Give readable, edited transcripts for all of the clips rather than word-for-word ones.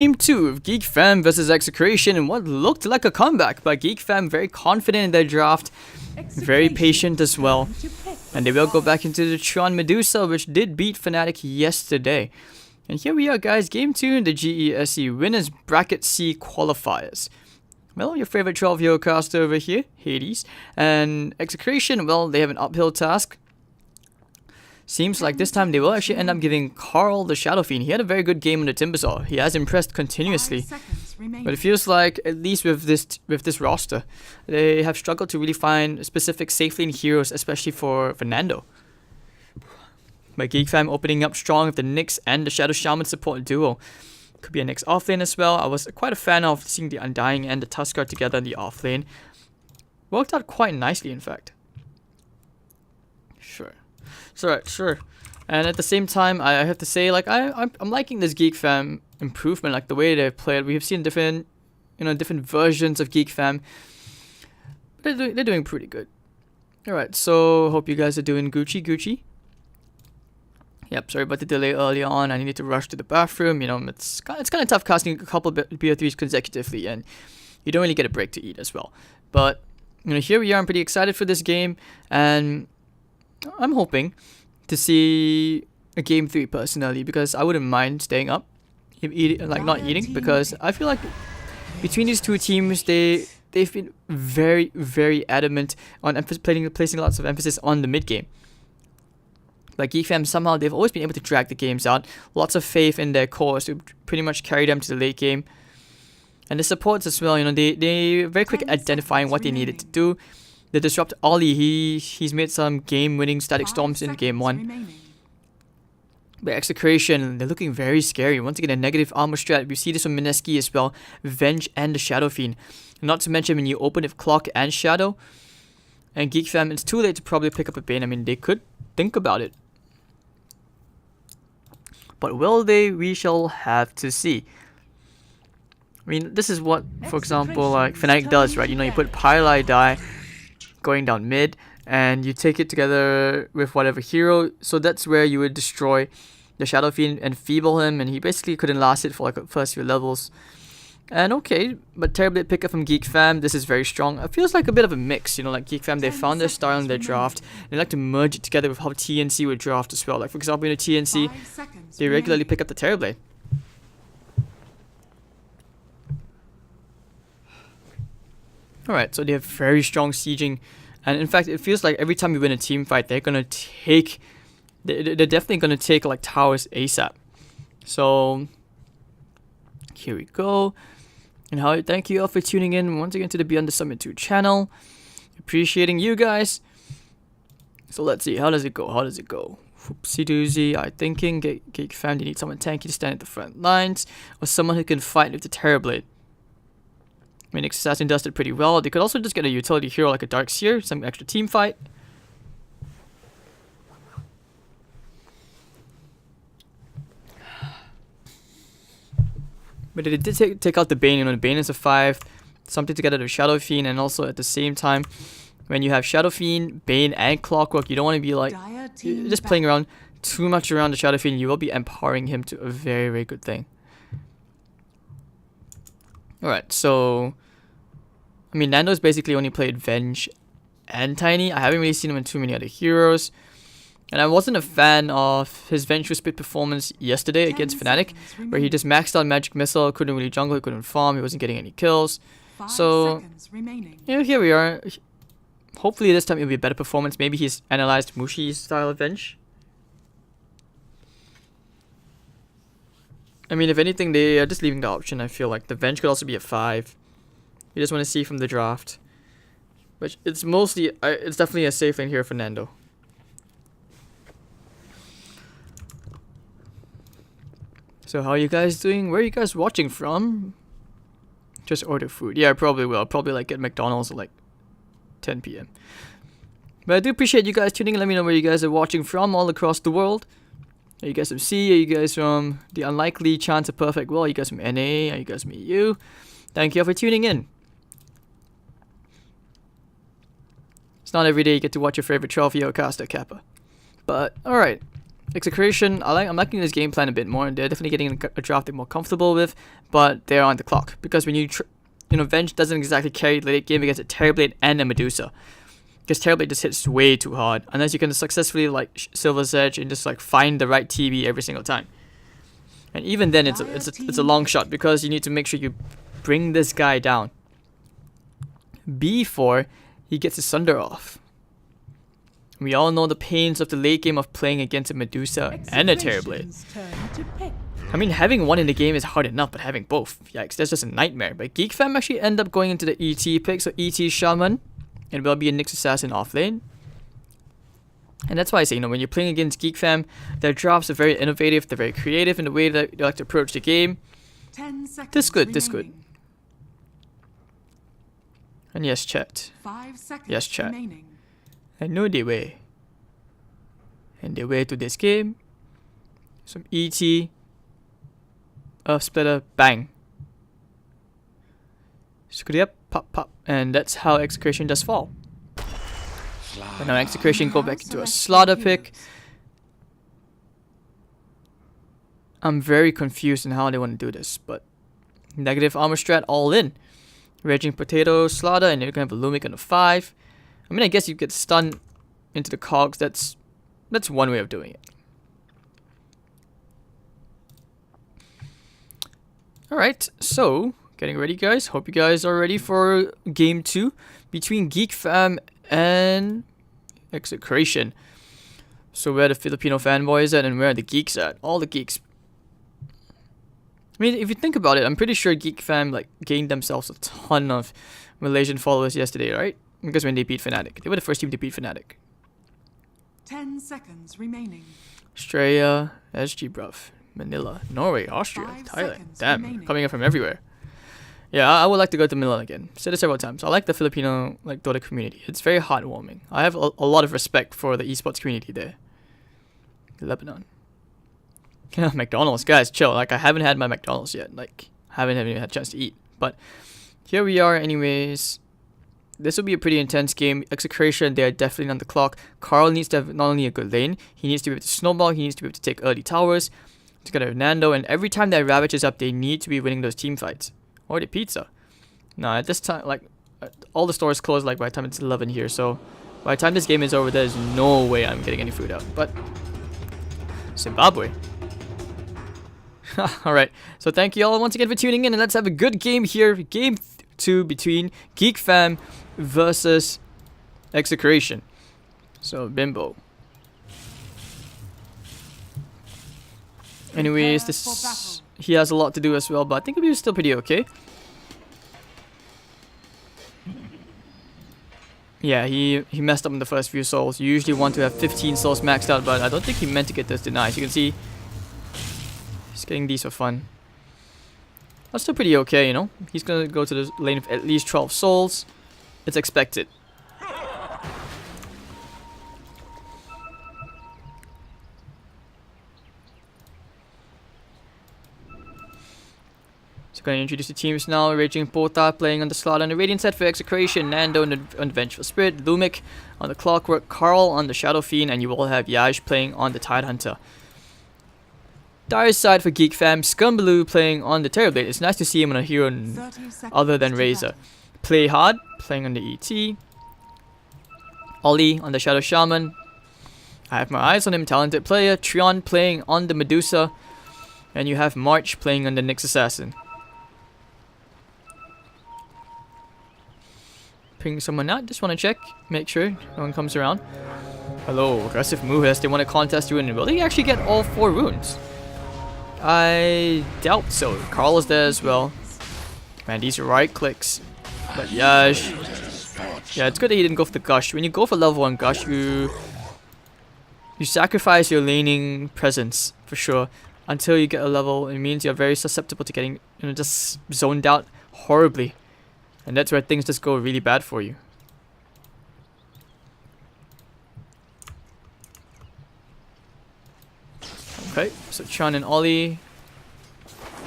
Game 2 of GeekFam vs Execration in what looked like a comeback, but GeekFam very confident in their draft, very patient as well, and they will go back into the Tron Medusa, which did beat Fnatic yesterday. And here we are, guys, Game 2 in the GESC Winners Bracket C Qualifiers. Well, your favorite 12-year caster over here, Hades, and Execration, well, they have an uphill task. Seems like this time they will actually end up giving Carl the Shadow Fiend. He had a very good game on the Timbersaw. He has impressed continuously. But it feels like, at least with this roster, they have struggled to really find specific safe lane heroes, especially for Nando. But GeekFam opening up strong with the Nyx and the Shadow Shaman support duo. Could be a Nyx offlane as well. I was quite a fan of seeing the Undying and the Tuskar together in the offlane. Worked out quite nicely, in fact. Sure. Sure. And at the same time, I have to say, like, I'm liking this GeekFam improvement, like the way they play it. We have seen different versions of GeekFam. They're doing pretty good. All right, so hope you guys are doing Gucci. Yep, sorry about the delay earlier on. I needed to rush to the bathroom. You know, it's kind of tough casting a couple of BO3s consecutively, and you don't really get a break to eat as well. But you know, here we are. I'm pretty excited for this game, and I'm hoping to see a game 3 personally, because I wouldn't mind staying up, not eating, because I feel like between these two teams, they've been very adamant on placing lots of emphasis on the mid game. Like GeekFam, somehow they've always been able to drag the games out. Lots of faith in their cores to pretty much carry them to the late game. And the supports as well, you know, they're very quick at identifying what they needed to do. The Disrupt Ollie, he's made some game-winning static storms in game 1. But Execration, they're looking very scary. Once again, a negative armor strat. We see this from Mineski as well. Venge and the Shadow Fiend. Not to mention when you open with Clock and Shadow. And GeekFam, it's too late to probably pick up a Bane. I mean, they could think about it. But will they? We shall have to see. I mean, this is what, for example, like Fnatic does, right? You know, you put Pylai Die going down mid, and you take it together with whatever hero. So that's where you would destroy the Shadow Fiend and feeble him, and he basically couldn't last it for like the first few levels. And okay, but terribly pick up from GeekFam. This is very strong. It feels like a bit of a mix, you know, like GeekFam, they found their style in their draft. They like to merge it together with how TNC would draft as well. Like for example, in the TNC, they regularly pick up the Terrorblade. Alright, so they have very strong sieging. And in fact, it feels like every time you win a team fight, they're gonna take... They're definitely gonna take like towers ASAP. So here we go. And how thank you all for tuning in once again to the Beyond the Summit 2 channel. Appreciating you guys. So let's see, how does it go? Whoopsie doozy. I'm thinking GeekFam, you need someone tanky to stand at the front lines, or someone who can fight with the Terrorblade. I mean, Assassin does it pretty well. They could also just get a utility hero like a Darkseer, some extra team fight. But they did take out the Bane. You know, the Bane is a 5, something to get out of Shadow Fiend, and also at the same time, when you have Shadow Fiend, Bane, and Clockwork, you don't want to be like just playing around too much around the Shadow Fiend. You will be empowering him to a very good thing. Alright, so I mean, Nando's basically only played Venge and Tiny. I haven't really seen him in too many other heroes. And I wasn't a fan of his Venge Spit performance yesterday against Fnatic, where he just maxed out Magic Missile, couldn't really jungle, he couldn't farm, he wasn't getting any kills. So, you know, here we are. Hopefully this time it'll be a better performance. Maybe he's analyzed Mushi's style of Venge. I mean, if anything, they are just leaving the option. I feel like the Venge could also be a 5. You just want to see from the draft. But it's mostly, it's definitely a safe lane here for Nando. So how are you guys doing? Where are you guys watching from? Just order food. Yeah, I probably will. I'll probably like get McDonald's at like 10 p.m. But I do appreciate you guys tuning in. Let me know where you guys are watching from all across the world. Are you guys from C? Are you guys from the unlikely chance of perfect world? Are you guys from NA? Are you guys from EU? Thank you all for tuning in. It's not every day you get to watch your favorite 12-year caster, Kappa. But, alright. Execration, I'm liking this game plan a bit more. They're definitely getting a draft they're more comfortable with, but they're on the clock because when you Venge doesn't exactly carry the late game against a Terrorblade and a Medusa, because Terrorblade just hits way too hard unless you can successfully like Silver's Edge and just like find the right TB every single time. And even then, it's a long shot because you need to make sure you bring this guy down before he gets his Sunder off. We all know the pains of the late game of playing against a Medusa and a Terrorblade. I mean, having one in the game is hard enough, but having both, yikes, that's just a nightmare. But GeekFam actually end up going into the ET pick, so ET Shaman, it will be a Nyx Assassin off lane. And that's why I say, when you're playing against GeekFam, their drafts are very innovative, they're very creative in the way that they like to approach the game. 10 seconds This good. remaining. And yes, chat. 5 seconds Yes, chat. remaining. I know the way. And the way to this game, some ET, Earth Splitter, bang. Screw up, pop, pop. And that's how Execration does fall. And now Execration go back into a slaughter pick. I'm very confused in how they want to do this, but negative armor strat all in. Raging Potato, slaughter, and you're gonna have a Lumic on a 5. I mean, I guess you get stunned into the cogs. That's one way of doing it. Alright, so getting ready, guys. Hope you guys are ready for game 2 between GeekFam and Execration. So where the Filipino fanboys at and where are the geeks at? All the geeks. I mean, if you think about it, I'm pretty sure GeekFam like gained themselves a ton of Malaysian followers yesterday, right? Because when they beat Fnatic, they were the first team to beat Fnatic. 10 seconds remaining. Australia, SG bruv, Manila, Norway, Austria, 5 Thailand. seconds Damn, remaining. coming in from everywhere. Yeah, I would like to go to Manila again. Said it several times. I like the Filipino like Dota community. It's very heartwarming. I have a lot of respect for the esports community there. Lebanon. McDonald's, guys, chill. Like, I haven't had my McDonald's yet. Like, haven't even had a chance to eat. But here we are, anyways. This will be a pretty intense game. Execration, they are definitely on the clock. Carl needs to have not only a good lane, he needs to be able to snowball, he needs to be able to take early towers. Together with Nando, and every time that Ravage is up, they need to be winning those team fights. Or the pizza. Now, at this time, like, all the stores close, like, by the time it's 11 here. So, by the time this game is over, there's no way I'm getting any food out. But, Zimbabwe. Alright, so thank you all once again for tuning in, and let's have a good game here. Game 2 between GeekFam versus Execration. So, Bimbo. Anyways, this he has a lot to do as well, but I think he'll be still pretty okay. Yeah, he messed up in the first few souls. You usually want to have 15 souls maxed out, but I don't think he meant to get those denied. You can see he's getting these for fun. That's still pretty okay, He's gonna go to the lane of at least 12 souls. It's expected. So going to introduce the teams now. Raging Pota playing on the slot on the Radiant side for Execration. Nando on the Vengeful Spirit. Lumic on the Clockwork. Carl on the Shadow Fiend. And you will have Yaj playing on the Tide Hunter. Dire side for GeekFam. Scumbaloo playing on the Terrorblade. It's nice to see him on a hero other than Razor. Play Hard playing on the ET. Ollie on the Shadow Shaman. I have my eyes on him. Talented player. Trion playing on the Medusa. And you have March playing on the Nyx Assassin. Ping someone out. Just want to check. Make sure no one comes around. Hello. Aggressive move as they want to contest you, and will they actually get all 4 runes? I doubt so. Carl is there as well. Man, these are right clicks. But Yash. Yeah, it's good that he didn't go for the Gush. When you go for level 1 Gush, you sacrifice your laning presence for sure. Until you get a level, it means you're very susceptible to getting just zoned out horribly. And that's where things just go really bad for you. Okay, so Chan and Ollie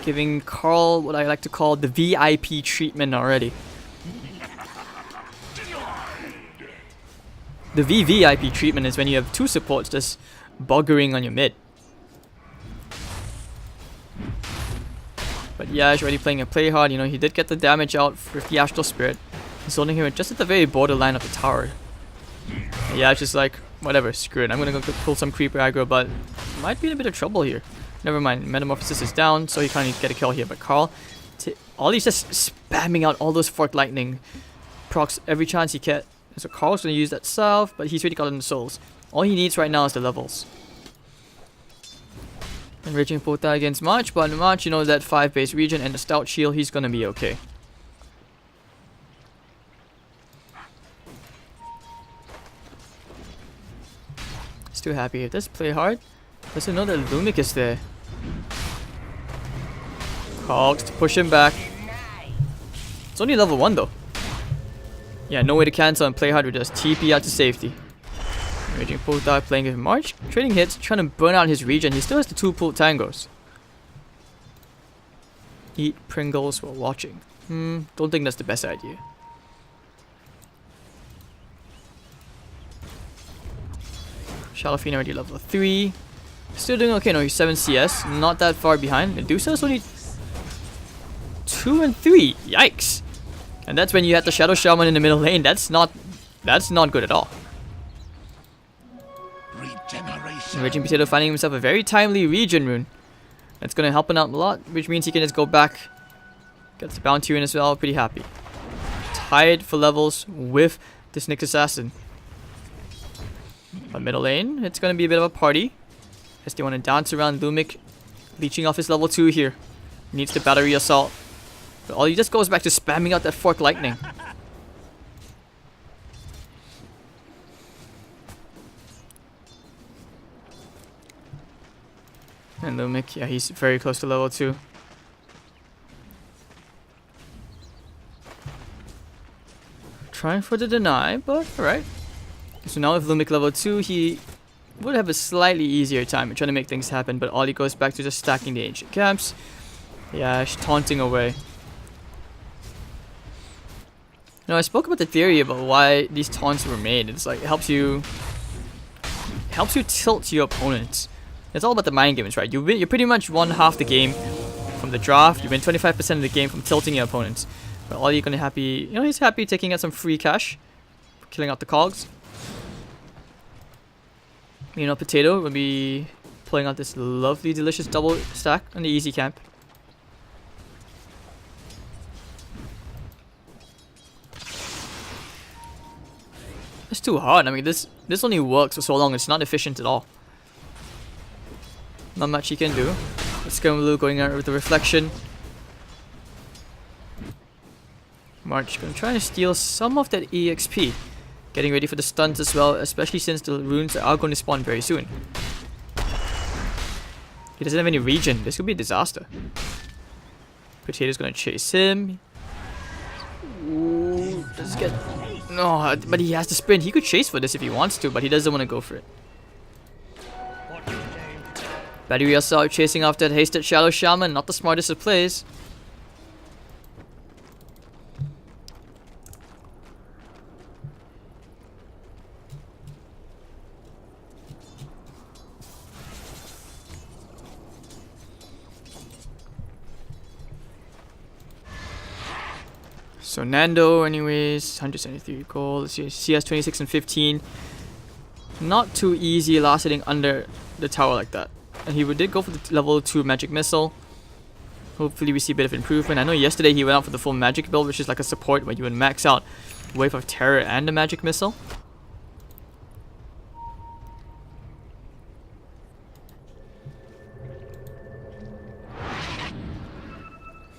giving Carl what I like to call the VIP treatment already. The VVIP treatment is when you have 2 supports just buggering on your mid. But yeah, he's already playing a play hard. You know, he did get the damage out with the Astral Spirit. He's holding him just at the very borderline of the tower. And yeah, it's just like, whatever, screw it. I'm gonna go pull some creeper aggro, but might be in a bit of trouble here. Never mind, Metamorphosis is down, so he can't even get a kill here. But Carl, Ollie's just spamming out all those Fork Lightning procs every chance he can. So Carl's gonna use that salve, but he's already gotten the souls. All he needs right now is the levels. And Raging Porta against March, but March, you know, that 5 base region and the Stout Shield, he's gonna be okay. Still happy if this play hard. Doesn't know that Lumic is there. Cogs to push him back. It's only level 1 though. Yeah, no way to cancel and play hard with just TP out to safety. Raging Porta playing with March, trading hits, trying to burn out his region. He still has the 2 pulled tangos. Eat Pringles while watching. Don't think that's the best idea. Shalafina already level 3. Still doing okay. No, he's 7 CS. Not that far behind. Medusa is only 2 and 3. Yikes. And that's when you had the Shadow Shaman in the middle lane. That's not good at all. Raging Potato finding himself a very timely regen rune. That's going to help him out a lot, which means he can just go back. Gets the bounty rune as well. Pretty happy. Tied for levels with this Nyx Assassin. But middle lane, it's going to be a bit of a party. As they want to dance around Lumic, leeching off his level 2 here. Needs the battery assault. But all he just goes back to spamming out that Fork Lightning. And Lumic, yeah, he's very close to level 2. Trying for the deny, but alright. So now with Lumic level 2, he would have a slightly easier time trying to make things happen, but Ollie goes back to just stacking the ancient camps. Yeah, taunting away. Now I spoke about the theory about why these taunts were made. It's like it helps you tilt your opponents. It's all about the mind games, right? You pretty much won half the game from the draft. You win 25% of the game from tilting your opponents. But Ollie gonna happy, you know, he's happy taking out some free cash, killing out the cogs. You know, Potato will be pulling out this lovely, delicious double stack on the easy camp. It's too hard. I mean, this only works for so long. It's not efficient at all. Not much he can do. Skirmaloo going out with the reflection. March gonna try to steal some of that EXP. Getting ready for the stuns as well, especially since the runes are going to spawn very soon. He doesn't have any regen. This could be a disaster. Potato's gonna chase him. Ooh, does get... No, but he has to sprint. He could chase for this if he wants to, but he doesn't want to go for it. Battery Assault chasing after that hasted Shadow Shaman. Not the smartest of plays. So Nando, anyways, 173 gold. Let's see, CS 26 and 15. Not too easy last hitting under the tower like that. And he did go for the level 2 magic missile. Hopefully we see a bit of improvement. I know yesterday he went out for the full magic build, which is like a support where you would max out Wave of Terror and the magic missile.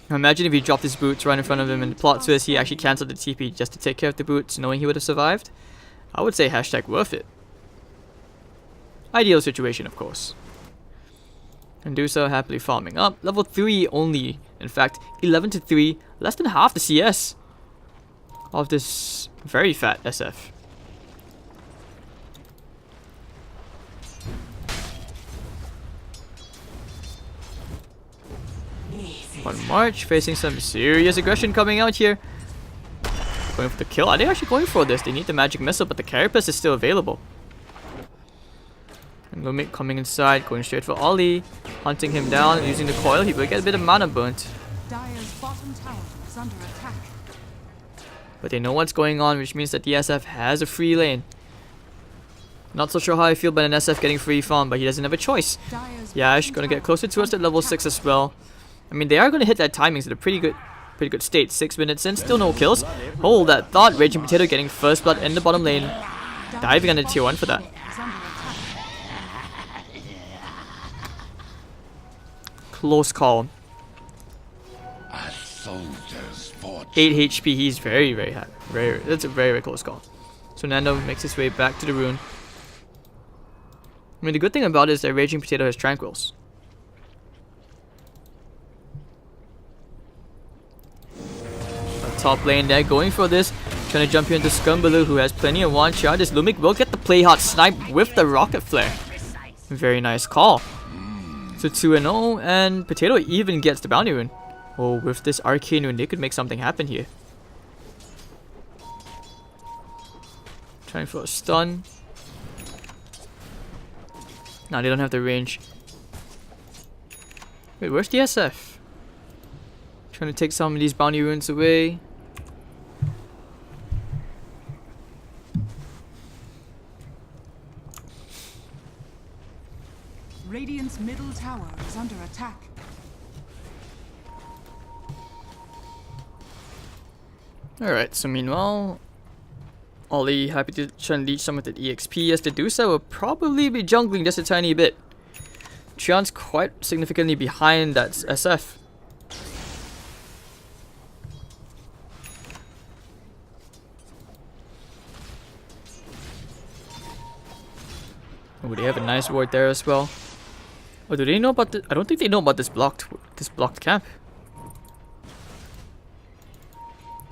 Imagine if he dropped his boots right in front of him and plot twist he actually cancelled the TP just to take care of the boots, knowing he would have survived. I would say hashtag worth it. Ideal situation, of course. And do so happily farming up. Level 3 only. In fact, 11 to 3, less than half the CS of this very fat SF. On March, facing some serious aggression coming out here. Going for the kill. Are they actually going for this? They need the magic missile, but the carapace is still available. And Lumic coming inside, going straight for Ollie. Hunting him down, using the coil. He will get a bit of mana burnt. bottom tower is under attack. But they know what's going on, which means that the SF has a free lane. Not so sure how I feel about an SF getting free farm, but he doesn't have a choice. Yash gonna get closer to us at level 6 as well. I mean, they are gonna hit that timings at a pretty good state. 6 minutes in, still no kills. Hold that thought. Raging Potato getting first blood in the bottom lane. Diving under tier 1 for that. Close call. 8 HP. He's very high. That's a very close call. So Nando makes his way back to the rune. I mean, the good thing about it is that Raging Potato has Tranquils. Top lane there, going for this. Trying to jump here into Scumbaloo, who has plenty of one shot. This Lumik will get the play hard snipe with the rocket flare. Very nice call. So 2-0, and Potato even gets the bounty rune. Oh, with this arcane rune, they could make something happen here. Trying for a stun. Now they don't have the range. Wait, where's the SF? Trying to take some of these bounty runes away. Radiant's middle tower is under attack. Alright, so meanwhile, Ollie happy to try and leech some of the EXP. As they do so, will probably be jungling just a tiny bit. Trian's quite significantly behind that SF. Oh, they have a nice ward there as well. Oh, do they know about the? I don't think they know about this blocked camp.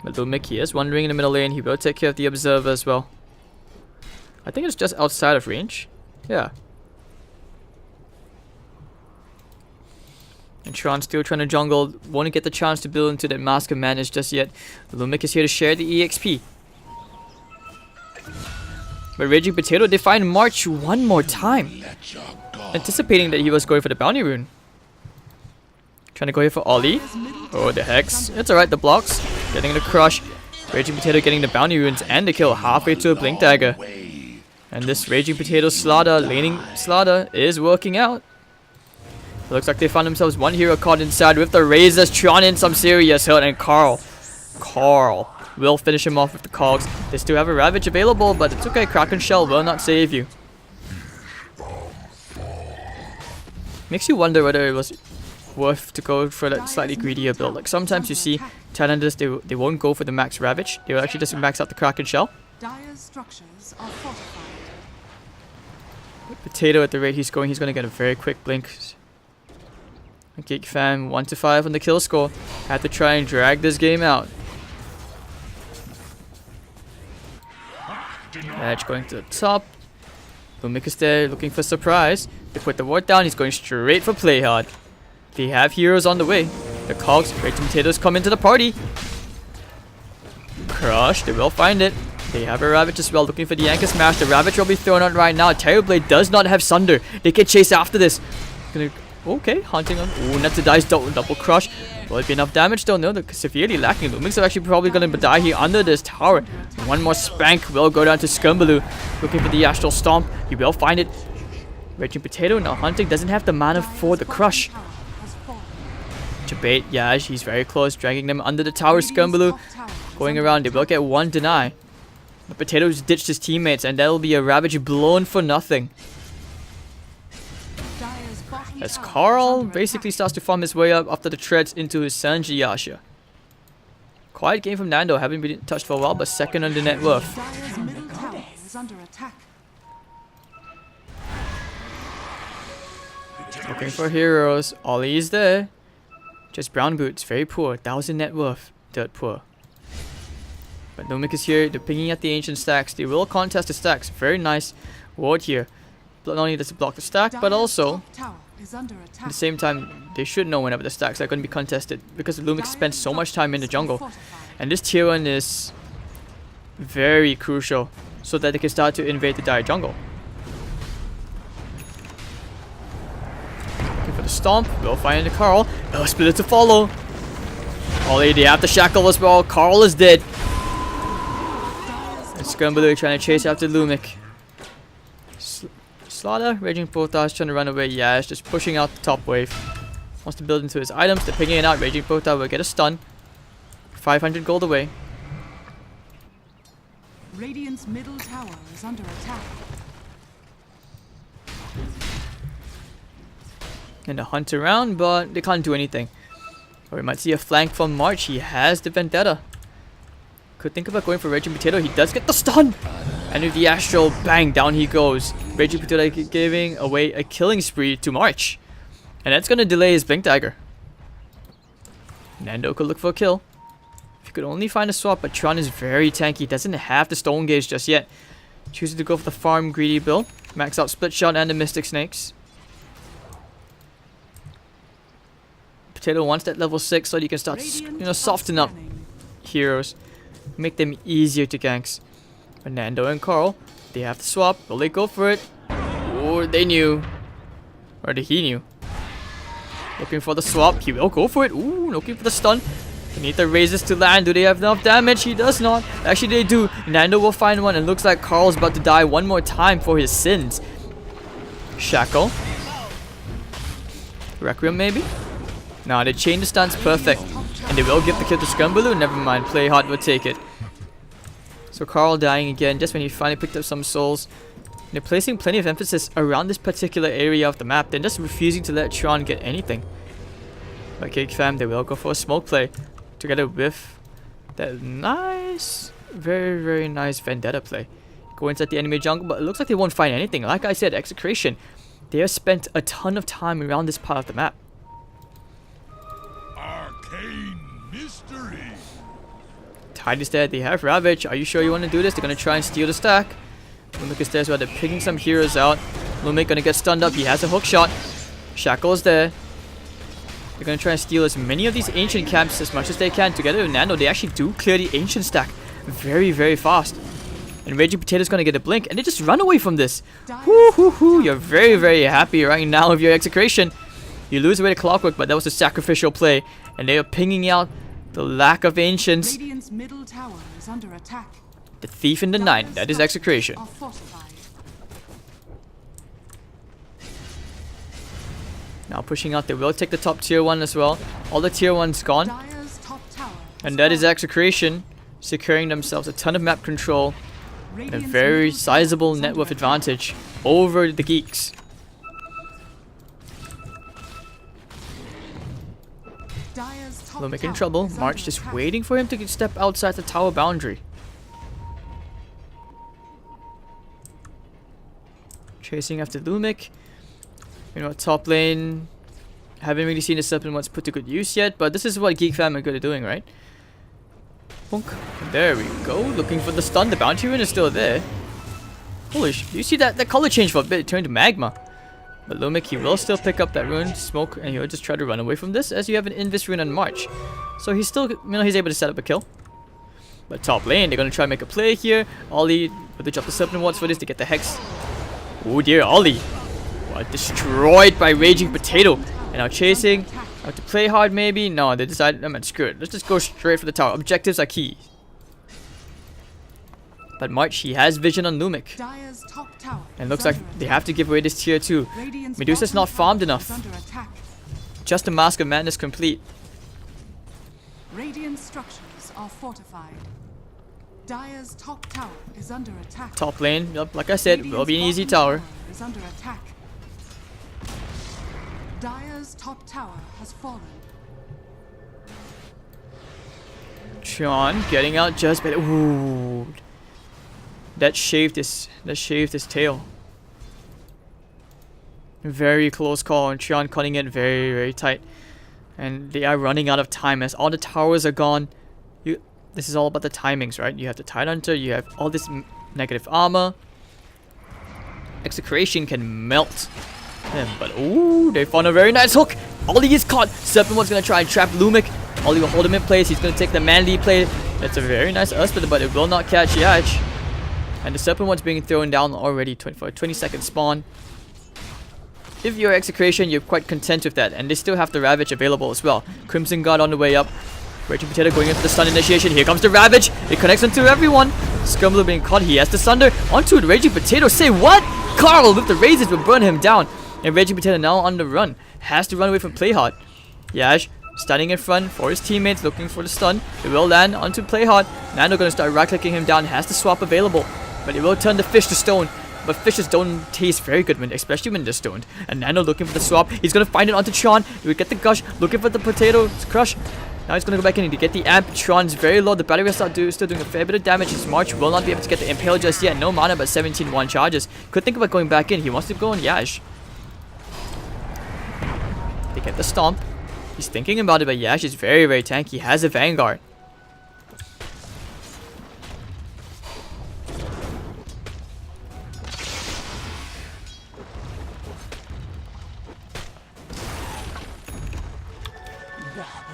But though Mickey is wandering in the middle lane, he will take care of the observer as well. I think it's just outside of range. Yeah. And Tron still trying to jungle, won't get the chance to build into that Mask of Madness just yet. Lumik is here to share the EXP. But Raging Potato, they find March one more time. Anticipating that he was going for the bounty rune. Trying to go here for Ollie. Oh, the Hex. It's alright, the blocks. Getting the crush. Raging Potato getting the bounty runes and the kill halfway to a Blink Dagger. And this Raging Potato slaughter, laning slaughter, is working out. It looks like they found themselves one hero caught inside with the Razors. Tron in some serious hurt, and Carl will finish him off with the cogs. They still have a Ravage available, but it's okay. Kraken Shell will not save you. Makes you wonder whether it was worth to go for that slightly greedier build. Like sometimes you see Thailanders, they won't go for the max Ravage. They will actually just max out the Kraken Shell. Dire's structures are fortified. Potato at the rate he's going to get a very quick blink. GeekFam 1-5 on the kill score. Had to try and drag this game out. Edge going to the top. Lumik is there looking for surprise. They put the ward down, he's going straight for play hard. They have heroes on the way. The cogs, Raging Potatoes come into the party. Crush, they will find it. They have a Ravage as well, looking for the Anchor Smash. The Ravage will be thrown out right now. Terrorblade does not have Sunder. They can chase after this. Okay, hunting on. Ooh, not to dice, double crush. Will it be enough damage though? No, they're severely lacking. Lumix are actually probably going to die here under this tower. One more spank will go down to Scumbaloo. Looking for the Astral Stomp. He will find it. Raging Potato now hunting. Doesn't have the mana for the crush. To bait Yash, he's very close. Dragging them under the tower. Scumbaloo going around. They will get one deny. The Potatoes ditched his teammates, and that'll be a Ravage blown for nothing. As Carl basically starts to farm his way up after the treads into his Sanji Yasha. Quiet game from Nando, haven't been touched for a while, but second on the net worth. Dire's middle tower is under attack. Looking for heroes, Ollie is there. Just brown boots, very poor, 1,000 net worth, dirt poor. But Nomik is here, they're picking at the ancient stacks. They will contest the stacks, very nice ward here. Not only does it block the stack, but also at the same time, they should know whenever the stacks are going to be contested, because Lumix spends so much time in the jungle. And this tier 1 is very crucial, so that they can start to invade the dire jungle. Looking for the stomp, we'll find the Carl. Split to follow. Ollie, they have the shackle as well. Carl is dead. And Scumbaloo trying to chase after Lumic. Slaughter, Raging Protoss trying to run away. Yeah, it's just pushing out the top wave. Wants to build into his items. They're picking it out. Raging Protoss will get a stun. 500 gold away. Radiant's middle tower is under attack. And to hunt around, but they can't do anything. Or we might see a flank from March. He has the Vendetta. Could think about going for Raging Potato. He does get the stun. And with the Astral, bang, down he goes. Raging Potato giving away a killing spree to March. And that's going to delay his Blink Dagger. Nando could look for a kill. If he could only find a swap, but Tron is very tanky. Doesn't have the Stone Gauge just yet. Chooses to go for the farm greedy build. Max out Split Shot and the Mystic Snakes. Potato wants that level 6 so that you can start, soften up heroes. Make them easier to ganks. But Nando and Carl, they have to swap. Will they go for it? Or they knew. Or he knew. Looking for the swap. He will go for it. Ooh, looking for the stun. They need the razors to land. Do they have enough damage? He does not. Actually, they do. Nando will find one. And looks like Carl's about to die one more time for his sins. Shackle. Requiem, maybe? Nah, they chain the stuns perfect. And they will give the kill to Scumbaloo. Never mind. Play hard will take it. So Carl dying again just when he finally picked up some souls. They're placing plenty of emphasis around this particular area of the map. They're just refusing to let Tron get anything. But GeekFam, they will go for a smoke play. Together with that nice, very, very nice Vendetta play. Go inside the enemy jungle, but it looks like they won't find anything. Like I said, Execration. They have spent a ton of time around this part of the map. Arcane mystery. Tide is dead. They have Ravage. Are you sure you want to do this? They're going to try and steal the stack. Lumic is there as well. They're picking some heroes out. Lumic going to get stunned up. He has a hook shot. Shackle is there. They're going to try and steal as many of these ancient camps as much as they can. Together with Nando, they actually do clear the ancient stack very, very fast. And Raging Potato's going to get a blink. And they just run away from this. Whoo, hoo, hoo. You're very, very happy right now with your Execration. You lose away to Clockwork, but that was a sacrificial play. And they are pinging out the lack of ancients. Radiant's middle tower is under attack. The Thief in the Night. That is Execration. Now pushing out, they will take the top tier 1 as well. All the tier 1's gone. And that is Execration, securing themselves a ton of map control and a very sizable net worth advantage over the Geeks. Lumic in trouble. March just waiting for him to step outside the tower boundary. Chasing after Lumic. Top lane. Haven't really seen the Serpent once put to good use yet, but this is what GeekFam are good at doing, right? Bonk. There we go. Looking for the stun. The bounty rune is still there. Holy sh! You see that color change for a bit? It turned to magma. But Lumic, he will still pick up that rune, smoke, and he'll just try to run away from this as you have an Invis rune on March. So he's still, he's able to set up a kill. But top lane, they're going to try and make a play here. Ollie, but they drop the Serpent Wards for this to get the Hex. Oh dear, Ollie. What, destroyed by Raging Potato. And now chasing. Have to play hard maybe? No, they decided, screw it. Let's just go straight for the tower. Objectives are key. But March, he has vision on Lumic. And looks like they have to give away this tier 2. Medusa's not farmed enough. Just the Mask of Madness complete. Radiant structures are fortified. Dire's top tower is under attack. Top lane, yep, like I said, will be an easy tower. Is under attack. Dire's top tower has fallen. Tron getting out just better. Ooh. That shaved his tail. Very close call, and Tron cutting it very, very tight. And they are running out of time as all the towers are gone. This is all about the timings, right? You have the Tide Hunter, you have all this negative armor. Execration can melt him, but ooh, they found a very nice hook. Ollie is caught. Serpent Ward's gonna try and trap Lumic. Ollie will hold him in place. He's gonna take the manly play. That's a very nice Uspid, but it will not catch Yach. And the Serpent Ward's being thrown down already for a 20-second spawn. If you're Execration, you're quite content with that, and they still have the Ravage available as well. Crimson Guard on the way up. Raging Potato going into the stun initiation. Here comes the Ravage. It connects onto everyone. Skirmbler being caught. He has the Sunder. Onto it. Raging Potato. Say what? Carl with the razors will burn him down. And Raging Potato now on the run. Has to run away from Playhard. Yash standing in front for his teammates, looking for the stun. It will land onto Playhard. Nando gonna start right-clicking him down. Has the swap available. But it will turn the fish to stone. But fishes don't taste very good, especially when they're stoned. And Nando looking for the swap. He's gonna find it onto Tron. He would get the gush. Looking for the potato crush. Now he's gonna go back in to get the amp. Tron's very low. The battery is still doing a fair bit of damage. His March will not be able to get the impale just yet. No mana, but 17-1 charges. Could think about going back in. He wants to go on Yash. They get the stomp. He's thinking about it, but Yash is very, very tanky. He has a Vanguard.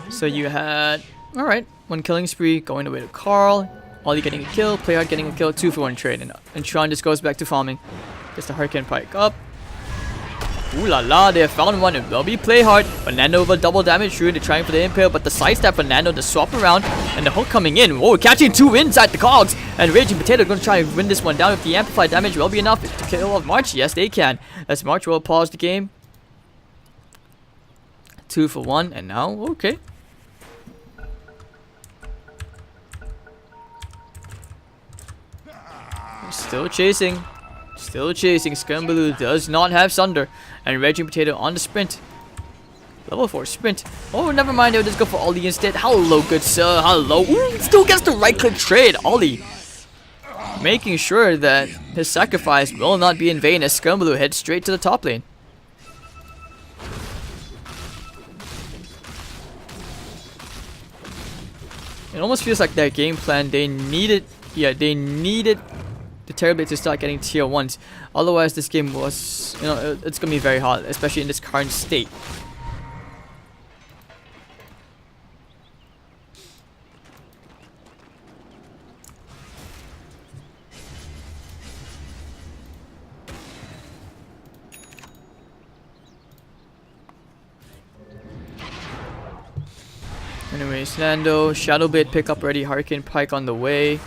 So you had, alright, one killing spree going away to Carl. Ollie getting a kill, Playhard getting a kill, 2-for-1 trade. And Tron just goes back to farming. Gets the Hurricane Pike up. Ooh la la, they have found one. It will be Playhard. But Nando with a double damage through. They're trying for the impale, but the sidestep for Nando to swap around. And the hook coming in. Whoa, catching 2 inside the cogs. And Raging Potato going to try and win this one down. If the amplified damage will be enough to kill off March. Yes, they can. As March will pause the game. 2-for-1. And now, okay. Still chasing. Still chasing. Skirmbler does not have Sunder. And Raging Potato on the sprint. Level 4 sprint. Oh, never mind. They'll just go for Ollie instead. Hello, good sir. Hello. Ooh, still gets the right click trade. Ollie making sure that his sacrifice will not be in vain as Skirmbler heads straight to the top lane. It almost feels like their game plan, they needed the Terrorblade to start getting tier 1s. Otherwise, this game was, it's going to be very hard, especially in this current state. Anyways, Nando, Shadowblade pick up ready, Hurricane Pike on the way.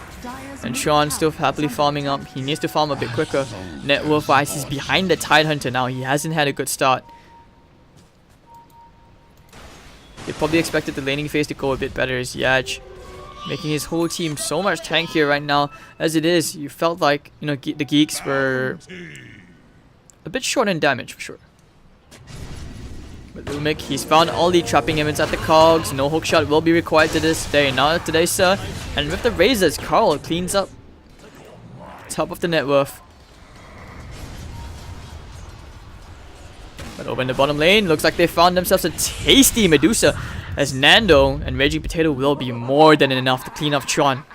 And Sean still happily farming up. He needs to farm a bit quicker. Net worth wise, he's behind the Tidehunter now. He hasn't had a good start. They probably expected the laning phase to go a bit better as Yaj, making his whole team so much tankier right now. As it is, you felt like, the Geeks were a bit short in damage for sure. But Lumik, he's found Ollie trapping him inside the cogs. No hookshot will be required to this day. Not today, sir. And with the razors, Carl cleans up top of the net worth. But over in the bottom lane, looks like they found themselves a tasty Medusa. As Nando and Raging Potato will be more than enough to clean up Tron.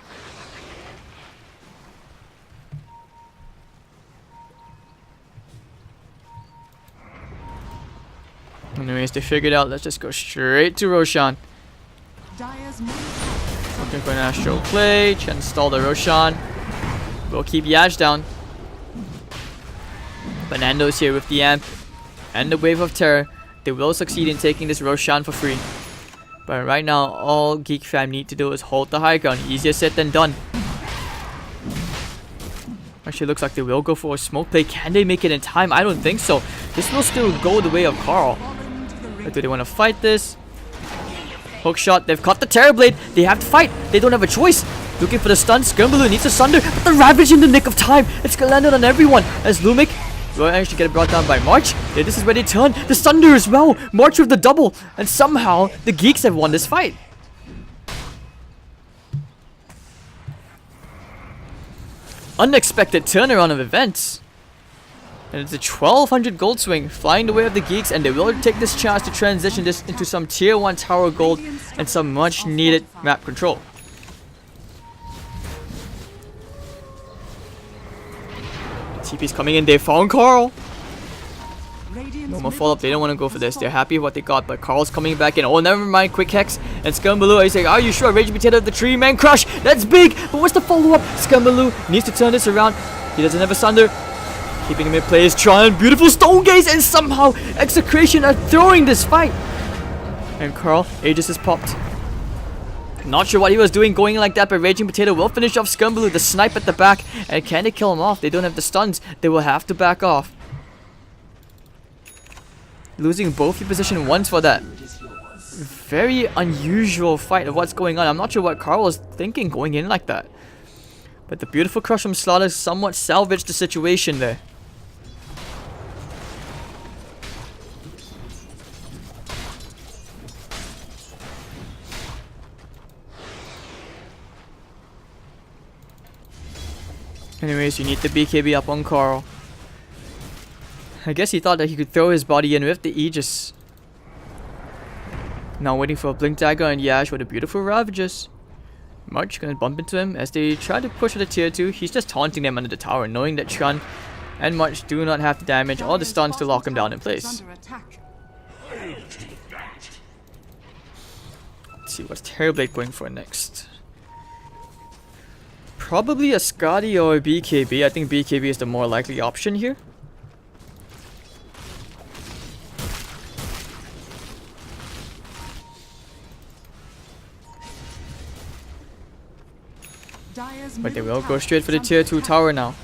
Anyways, they figured out, let's just go straight to Roshan. Looking for an Astral Play, to install the Roshan. We'll keep Yash down. But Nando's here with the amp and the Wave of Terror. They will succeed in taking this Roshan for free. But right now, all GeekFam need to do is hold the high ground. Easier said than done. Actually, looks like they will go for a smoke play. Can they make it in time? I don't think so. This will still go the way of Carl. Or do they want to fight this? Hook shot. They've caught the Terrorblade. They have to fight. They don't have a choice. Looking for the stun. Skirmbler needs a Sunder. But the Ravage in the nick of time. It's gonna land on everyone. As Lumik will actually get brought down by March. Yeah, this is where they turn. The Sunder as well. March with the double. And somehow the Geeks have won this fight. Unexpected turnaround of events. And it's a 1200 gold swing flying the way of the Geeks, and they will take this chance to transition this into some tier 1 tower gold and some much needed map control. TP's coming in, they found Carl. No more follow-up, they don't want to go for this. They're happy with what they got, but Carl's coming back in. Oh, never mind, quick hex. And Skirmbler, he's like, are you sure? Raging Potato, the 3-man crush. That's big, but what's the follow-up? Skirmbler needs to turn this around. He doesn't have a Sunder. Keeping him in play is Tron. Beautiful Stone Gaze, and somehow Execration are throwing this fight. And Carl, Aegis is popped. Not sure what he was doing going like that, but Raging Potato will finish off Scumbaloo. The snipe at the back. And can they kill him off? They don't have the stuns. They will have to back off. Losing both your position once for that. Very unusual fight of what's going on. I'm not sure what Carl was thinking going in like that. But the beautiful crush from Slaughter somewhat salvaged the situation there. Anyways, you need the BKB up on Carl. I guess he thought that he could throw his body in with the Aegis. Now waiting for a Blink Dagger and Yash with the beautiful Ravages. March gonna bump into him as they try to push for the tier 2. He's just taunting them under the tower, knowing that Chun and March do not have the damage or the stuns to lock him down in place. Let's see what's Terrorblade going for next. Probably a Scotty or a BKB. I think BKB is the more likely option here. But they will go straight for the tier 2 tower now.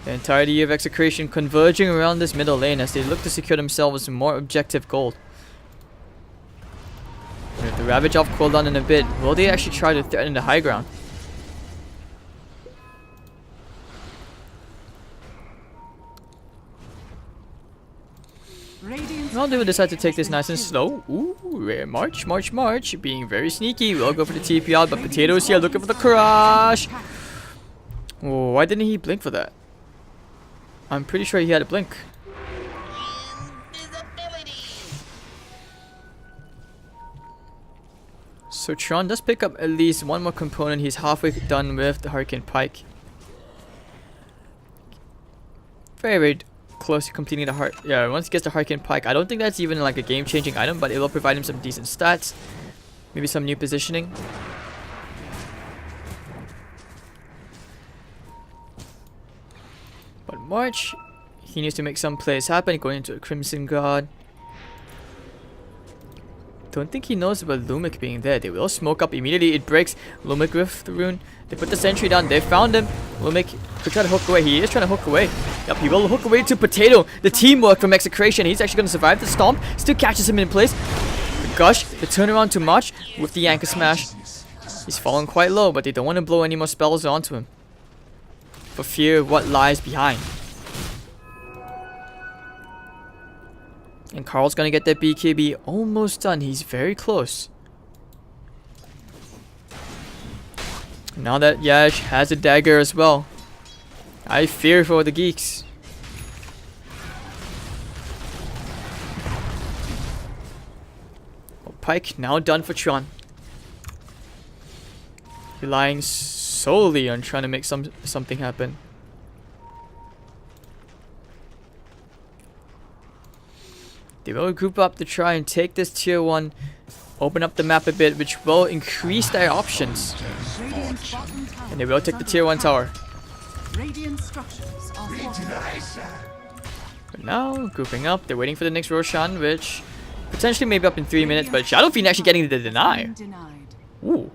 The entirety of Execration converging around this middle lane as they look to secure themselves more objective gold. With the Ravage off cooldown in a bit, will they actually try to threaten the high ground? Well, they will decide to take this nice and slow. Ooh, March, being very sneaky. We'll go for the TP out, but Potato's here looking for the crush. Oh, why didn't he blink for that? I'm pretty sure he had a blink. So Tron does pick up at least one more component. He's halfway done with the Hurricane Pike. Very close to completing the heart. Yeah, once he gets the Hurricane Pike, I don't think that's even like a game-changing item, but it will provide him some decent stats, maybe some new positioning. But March, he needs to make some plays happen, going into a Crimson God. Don't think he knows about Lumic being there. They will smoke up immediately. It breaks Lumic with the rune. They put the sentry down. They found him. Lumic could try to hook away. He is trying to hook away. Yep, he will hook away to Potato. The teamwork from Execration. He's actually going to survive the stomp. Still catches him in place. The Gush. The turnaround to March with the Anchor Smash. He's fallen quite low, but they don't want to blow any more spells onto him for fear of what lies behind. And Carl's gonna get that BKB almost done. He's very close. Now that Yash has a dagger as well, I fear for the Geeks. Oh, Pike now done for Tron. Relying solely on trying to make something happen. They will group up to try and take this tier 1, open up the map a bit, which will increase their options. And they will take the tier 1 tower. But now, grouping up, they're waiting for the next Roshan, which potentially may be up in 3 minutes, but Shadow Fiend actually getting the deny. Ooh.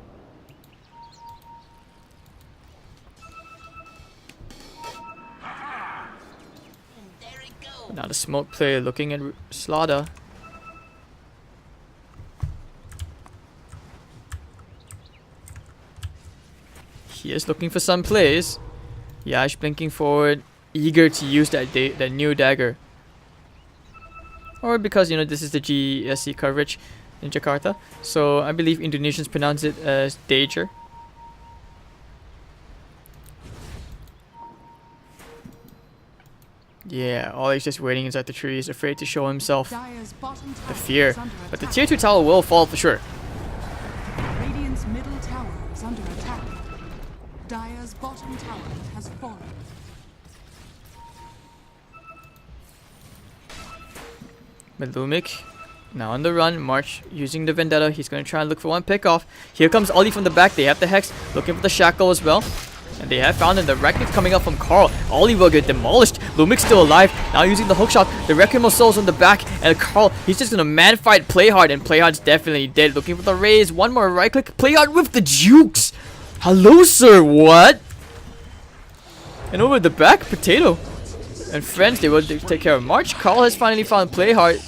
Now the smoke player looking at Slaughter. He is looking for some plays. Yash blinking forward, eager to use that new dagger. Or because, you know, this is the GESC coverage in Jakarta. So I believe Indonesians pronounce it as Dager. Yeah, Ollie's just waiting inside the trees, afraid to show himself. The fear. But the tier 2 tower will fall for sure. Radiant's middle tower is under attack. Dire's bottom tower has fallen. But Lumic, now on the run. March using the Vendetta. He's going to try and look for one pick off. Here comes Ollie from the back. They have the Hex, looking for the Shackle as well. And they have found him. The Requiem coming up from Carl. Ollie will get demolished. Lumik's still alive. Now using the hookshot. The Requiem of Souls on the back. And Carl, he's just gonna man fight Playhard. And Playhard's definitely dead. Looking for the raise. One more right click. Playhard with the jukes. Hello, sir. What? And over the back, Potato. And friends, they will take care of March. Carl has finally found Playhard.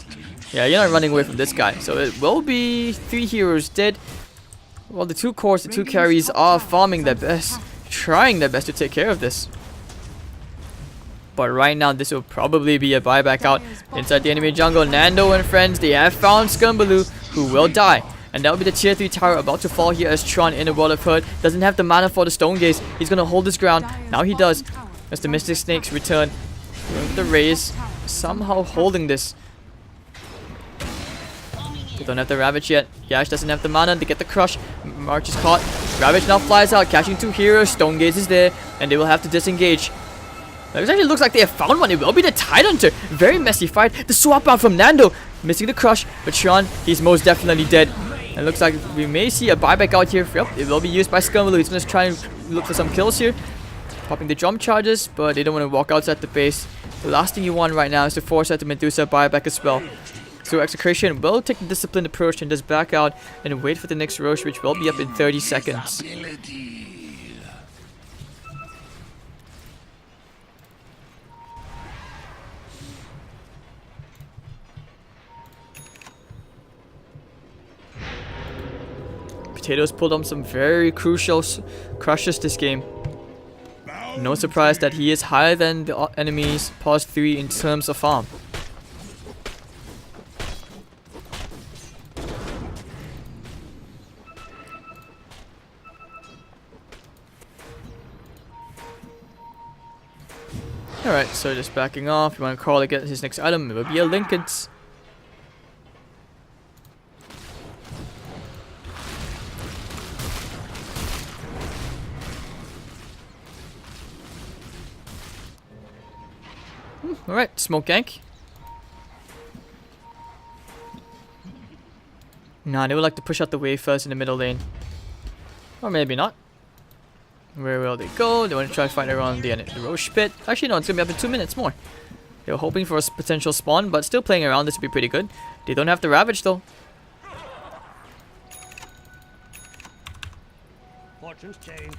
Yeah, you're not running away from this guy. So it will be 3 heroes dead. Well, the 2 cores, the 2 carries are farming their best. Trying their best to take care of this. But right now, this will probably be a buyback out. Inside the enemy jungle, Nando and friends, they have found Scumbaloo, who will die. And that will be the tier 3 tower about to fall here as Tron in the World of Hurt doesn't have the mana for the Stone Gaze. He's going to hold his ground. Now he does. As the Mystic Snakes return. With the raise. Somehow holding this. They don't have the Ravage yet. Yash doesn't have the mana. They get the crush. March is caught. Ravage now flies out, catching 2 heroes. Stone Gaze is there, and they will have to disengage. It actually looks like they have found one. It will be the Tidehunter. Very messy fight. The swap out from Nando. Missing the crush, but Sean, he's most definitely dead. And looks like we may see a buyback out here. Yep, it will be used by Scumbaloo. He's going to try and look for some kills here. Popping the jump charges, but they don't want to walk outside the base. The last thing you want right now is to force out the Medusa buyback as well. So Execration will take the disciplined approach and just back out and wait for the next Roche, which will be up in 30 seconds. Potatoes pulled on some very crucial crushes this game. No surprise that he is higher than the enemies past 3 in terms of farm. Alright, so just backing off. You want to call to get his next item. It will be a Lincoln's. Alright, smoke gank. Nah, they would like to push out the wave first in the middle lane. Or maybe not. Where will they go? They want to try to find around the Roche pit. Actually, no, it's going to be up in 2 minutes more. They were hoping for a potential spawn, but still playing around. This would be pretty good. They don't have the Ravage, though. Fortune's changed.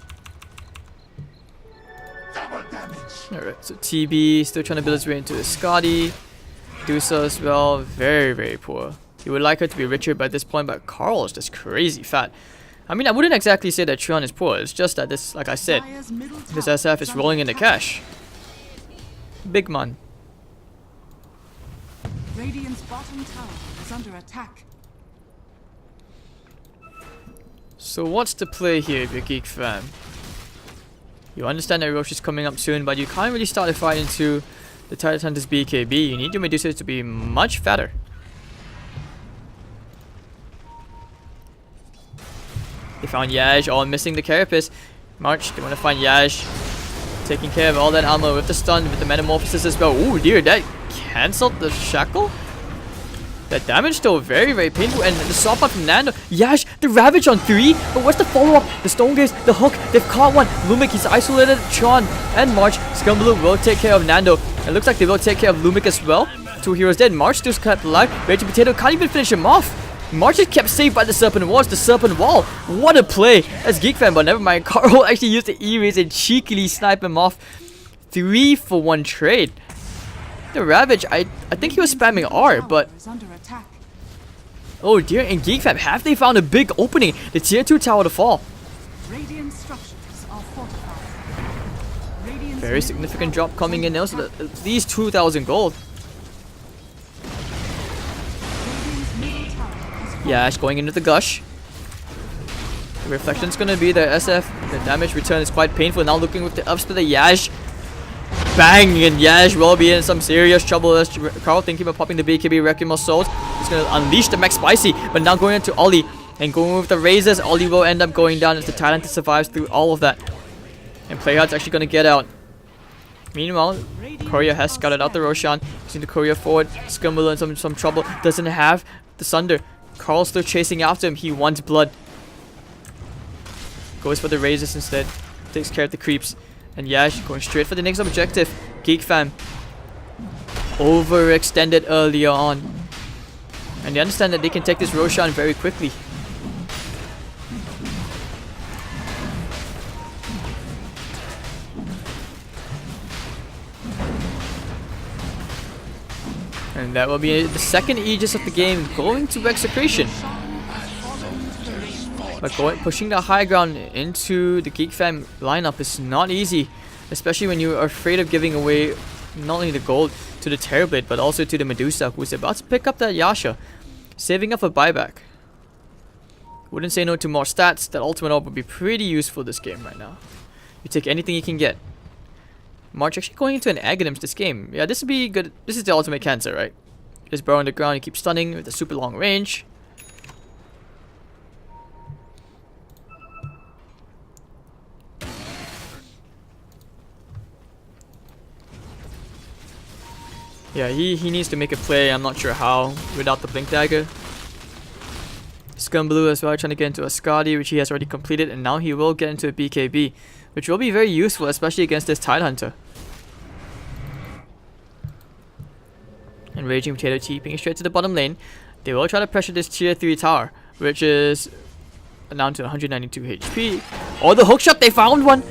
Alright, so TB still trying to build his way into the Scotty. Dusa as well. Very, very poor. He would like her to be richer by this point, but Carl is just crazy fat. I mean, I wouldn't exactly say that Trion is poor. It's just that this, like I said, this SF is rolling in the cash. Big man. Radiant's bottom tower is under attack. So what's the play here if you're Geek Fam? You understand that Roche is coming up soon, but you can't really start a fight into the Tidehunter's BKB. You need your Medusa to be much fatter. They found Yash, all missing the Carapace. March, they want to find Yash. Taking care of all that armor with the stun, with the Metamorphosis as well. Ooh, dear, that cancelled the Shackle? That damage still very, very painful. And the swap out from Nando. Yash, the Ravage on 3. But what's the follow-up? The Stone Gaze, the hook. They've caught one. Lumik, he's isolated. Tron and March. Scumbaloo will take care of Nando. It looks like they will take care of Lumik as well. 2 heroes dead. March still kept alive. Raging Potato can't even finish him off. March is kept safe by the Serpent Wall. It's the Serpent Wall. What a play. That's GeekFam, but never mind. Carl actually used the E-Raise and cheekily snipe him off. 3 for 1 trade. The Ravage, I think he was spamming R, but... Oh dear, in GeekFam, have they found a big opening? The tier 2 tower to fall. Radiant structures are fortified. Radiant's Very significant drop coming in now, so at least 2,000 gold. Yash going into the gush. The reflection's gonna be the SF. The damage return is quite painful. Now looking with the upsplit, Yash. Bang! And Yash will be in some serious trouble as Carl thinking about popping the BKB Requiem of Souls. He's gonna unleash the Max Spicy, but now going into Ollie. And going with the Razors, Ollie will end up going down as the Talent survives through all of that. And Playhard's actually gonna get out. Meanwhile, Courier has scouted out the Roshan. Using the Courier forward. Scumbaloo in some trouble. Doesn't have the Sunder. Carl's still chasing after him. He wants blood. Goes for the Razors instead. takes care of the creeps. And Yash going straight for the next objective. GeekFam overextended earlier on. And they understand that they can take this Roshan very quickly. And that will be the second Aegis of the game going to Execration. But pushing the high ground into the GeekFam lineup is not easy. Especially when you are afraid of giving away not only the gold to the Terrorblade, but also to the Medusa, who is about to pick up that Yasha. Saving up a buyback. Wouldn't say no to more stats. That ultimate orb would be pretty useful this game right now. You take anything you can get. March actually going into an Aghanims this game. Yeah, this would be good. This is the ultimate cancer, right? Just burrow on the ground, you keep stunning with a super long range. Yeah, he needs to make a play. I'm not sure how without the Blink Dagger. Scum Blue as well, trying to get into a Scotty, which he has already completed, and now he will get into a BKB, which will be very useful, especially against this Tidehunter. And Raging Potato TPing straight to the bottom lane. They will try to pressure this tier 3 tower, which is down to 192 HP. Oh, the hookshot! They found one.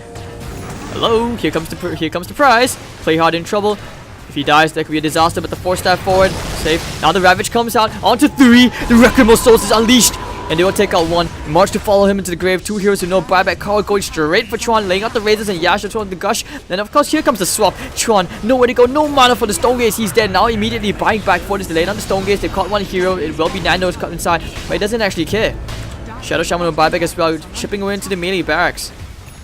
Hello, here comes the prize. Play hard in trouble. If he dies, that could be a disaster, but the 4-star forward, safe. Now the Ravage comes out, onto 3, the Wrecking Souls is unleashed, and they will take out 1. March to follow him into the grave, 2 heroes with no buyback. Carl going straight for Chuan, laying out the razors, and Yasha throwing the gush. Then of course, here comes the swap. Chuan, nowhere to go, no mana for the Stone Gaze, he's dead. Now immediately buying back for this, laying on the Stone Gaze. They've caught 1 hero, it will be Nando's cut inside, but he doesn't actually care. Shadow Shaman will buy back as well, chipping away into the melee barracks.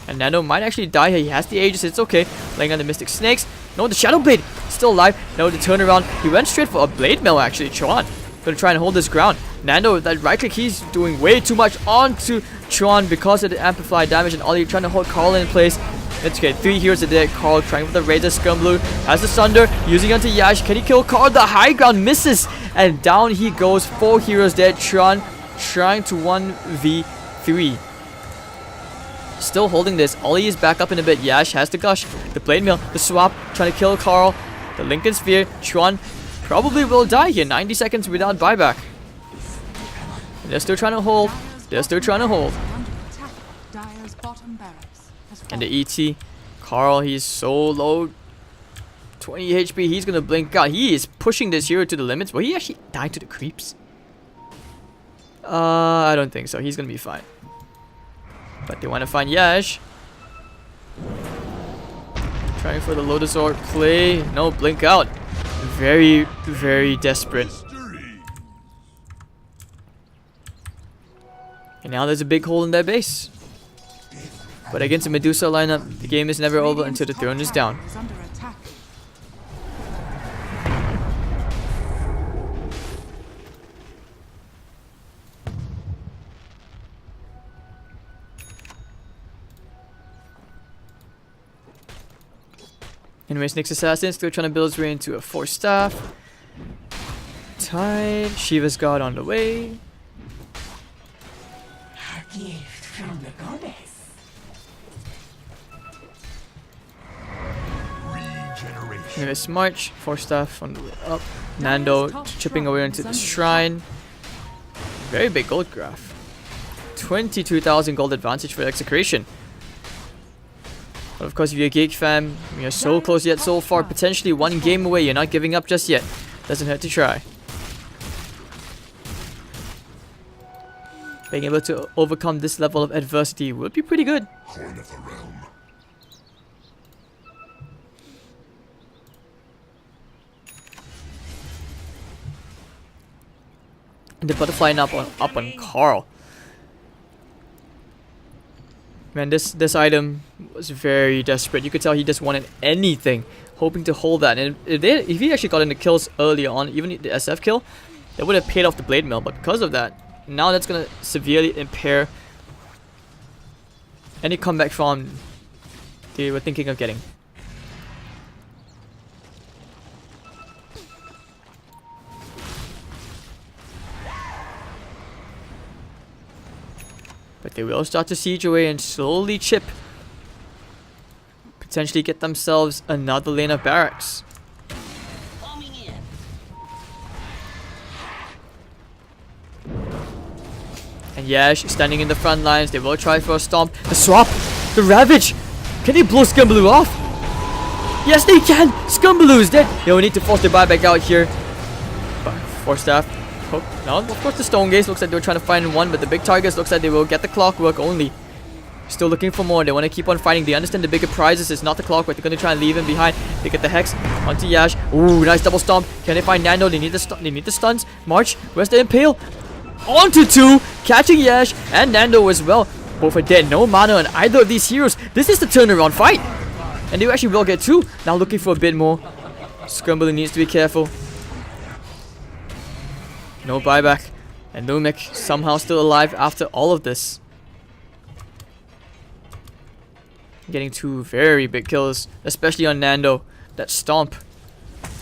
And Nano might actually die here. He has the Aegis, it's okay. Laying on the Mystic Snakes. No, the Shadow Blade still alive. No, the turnaround. He went straight for a Blade Mail actually. Chuan gonna try and hold this ground. Nando, that right click, he's doing way too much onto Chuan because of the amplified damage. And Ollie trying to hold Carl in place. It's okay. 3 heroes are there. Carl trying with the Razor. Scum Blue has the Sunder. Using onto Yash. Can he kill Carl? The high ground misses. And down he goes. 4 heroes there. Chuan trying to 1v3. Still holding this. Ollie is back up in a bit. Yash has the gush. The Blade Mail. The swap. Trying to kill Carl. The Lincoln Sphere. Chuan probably will die here. 90 seconds without buyback. And they're still trying to hold. They're still trying to hold. And the ET. Carl, he's so low. 20 HP. He's going to blink out. He is pushing this hero to the limits. Will he actually die to the creeps? I don't think so. He's going to be fine. But they want to find Yash. Trying for the Lotus Orb play. No, blink out. Very, very desperate. And now there's a big hole in their base. But against the Medusa lineup, the game is never over until the throne is down. Anyways, Nyx Assassin still trying to build his way into a 4-staff. Tide, Shiva's God on the way. A gift from the goddess. Regeneration. Anyways, March, 4-staff on the way up. Nando chipping away into the shrine. Very big gold graph. 22,000 gold advantage for Execration. But of course, if you're a GeekFam, you're so close yet so far, potentially 1 game away. You're not giving up just yet. Doesn't hurt to try. Being able to overcome this level of adversity would be pretty good. Coin of the realm. And the butterfly up on Carl. Man, this item was very desperate. You could tell he just wanted anything, hoping to hold that. And if he actually got into kills earlier on, even the SF kill, it would have paid off the Blade Mill. But because of that, now that's going to severely impair any comeback farm they were thinking of getting. But they will start to siege away and slowly chip potentially get themselves another lane of barracks. And Yash standing in the front lines. They will try for a stomp. The swap! The Ravage! Can they blow Scumbaloo off? Yes, they can! Scumbaloo is dead! They will need to force their buyback out here. But Force Staff. Oh, no, of course the Stone Gaze looks like they were trying to find one, but the big targets looks like they will get the Clockwork only. Still looking for more. They want to keep on fighting. They understand the bigger prizes is not the Clockwork. They're going to try and leave him behind. They get the Hex onto Yash. Ooh, nice double stomp. Can they find Nando? They need the stuns. March. Where's the Impale? Onto 2. Catching Yash and Nando as well. Both are dead. No mana on either of these heroes. This is the turnaround fight. And they actually will get 2. Now looking for a bit more. Scumbaloo needs to be careful. No buyback. And Lumic somehow still alive after all of this. Getting 2 very big kills, especially on Nando. That stomp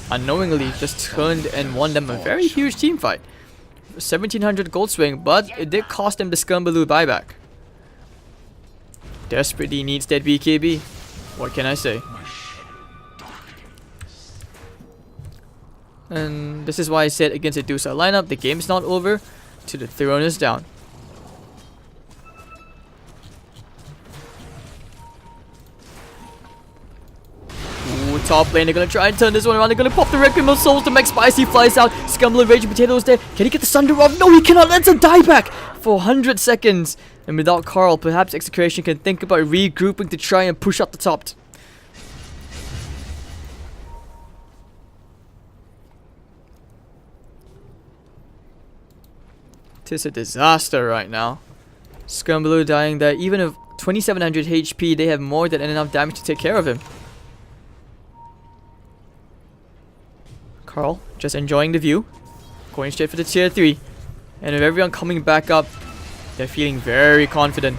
unknowingly just turned and won them a very huge team fight. 1700 gold swing, but it did cost him the Scumbaloo buyback. Desperately needs that BKB. What can I say? And this is why I said against a Dusa lineup, the game's not over till the throne is down. Ooh, top lane, they're gonna try and turn this one around. They're gonna pop the Requiem of Souls. The Max Spicy flies out. Scumbaloo Raging Potato is there. Can he get the Sunder off? No, he cannot. That's a dieback for 100 seconds. And without Carl, perhaps Execration can think about regrouping to try and push up the top. Tis a disaster right now. Scumbaloo dying there. Even if 2700 HP, they have more than enough damage to take care of him. Carl just enjoying the view. Going straight for the tier 3. And with everyone coming back up, they're feeling very confident.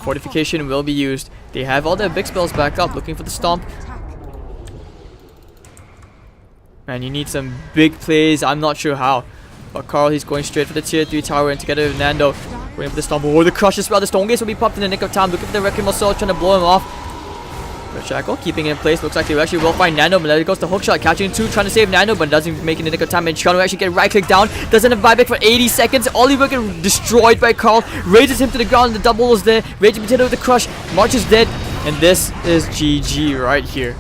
Fortification will be used. They have all their big spells back up, looking for the stomp. Man, you need some big plays. I'm not sure how. But Carl, he's going straight for the tier 3 tower, and together with Nando, going for the stomp. Oh, the crush as well. The Stone Gaze will be popped in the nick of time. Looking for the Requiem of Souls, trying to blow him off. Red Shackle keeping it in place. Looks like they actually will find Nando, but there goes the hook shot. Catching 2, trying to save Nando, but doesn't make it in the nick of time. And Chun will actually get right click down. Doesn't have buyback for 80 seconds. Oliver get destroyed by Carl. Raises him to the ground. The double is there. Raging Potato with the crush. March is dead. And this is GG right here.